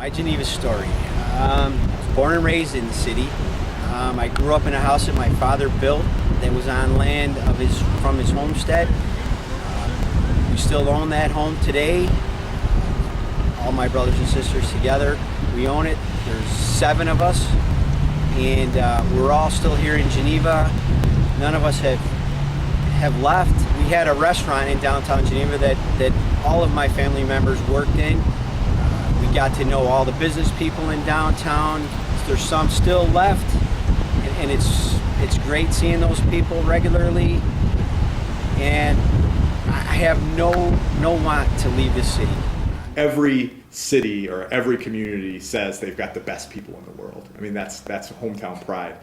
My Geneva story. I was born and raised in the city. I grew up in a house that my father built that was on land from his homestead. We still own that home today. All my brothers and sisters together, we own it. There's 7 of us, and we're all still here in Geneva. None of us have left. We had a restaurant in downtown Geneva that all of my family members worked in. We got to know all the business people in downtown. There's some still left, and it's great seeing those people regularly. And I have no want to leave this city. Every city or every community says they've got the best people in the world. I mean, that's hometown pride.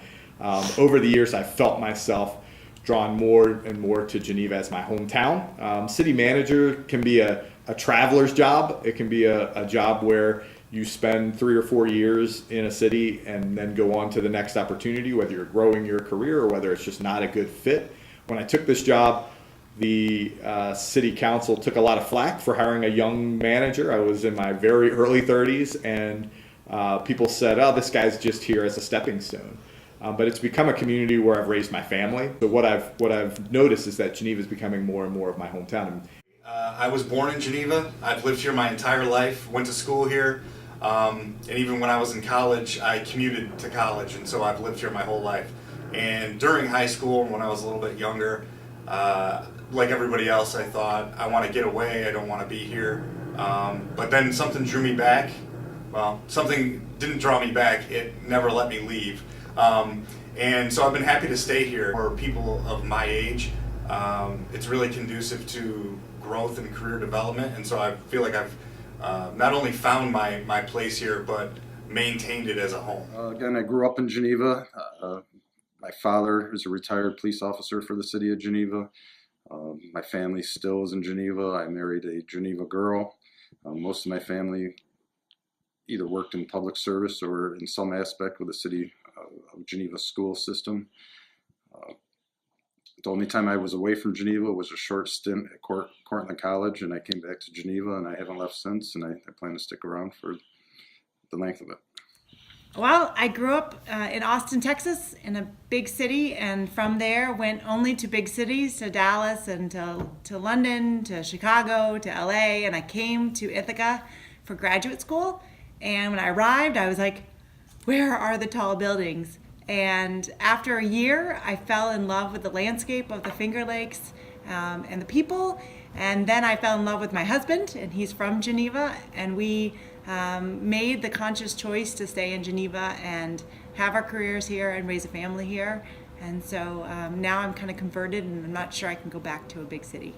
Over the years, I've felt myself drawn more and more to Geneva as my hometown. City manager can be a traveler's job. It can be a job where you spend 3 or 4 years in a city and then go on to the next opportunity, whether you're growing your career or whether it's just not a good fit. When I took this job, the city council took a lot of flack for hiring a young manager. I was in my very early 30s, and people said, "Oh, this guy's just here as a stepping stone." But it's become a community where I've raised my family. So what I've noticed is that Geneva is becoming more and more of my hometown. I was born in Geneva. I've lived here my entire life. Went to school here, and even when I was in college, I commuted to college, and so I've lived here my whole life. And during high school, when I was a little bit younger, like everybody else, I thought, I want to get away, I don't want to be here. But then something drew me back. Well, something didn't draw me back, it never let me leave. And so I've been happy to stay here. For people of my age, it's really conducive to growth and career development, and so I feel like I've not only found my place here, but maintained it as a home. Again, I grew up in Geneva. My father is a retired police officer for the city of Geneva. My family still is in Geneva. I married a Geneva girl. Most of my family either worked in public service or in some aspect with the city of Geneva school system. The only time I was away from Geneva was a short stint at Cortland College, and I came back to Geneva, and I haven't left since, and I plan to stick around for the length of it. Well, I grew up in Austin, Texas, in a big city, and from there went only to big cities, to Dallas and to London, to Chicago, to LA, and I came to Ithaca for graduate school. And when I arrived, I was like, where are the tall buildings? And after a year, I fell in love with the landscape of the Finger Lakes and the people. And then I fell in love with my husband, and he's from Geneva, and we made the conscious choice to stay in Geneva and have our careers here and raise a family here. And so now I'm kind of converted, and I'm not sure I can go back to a big city.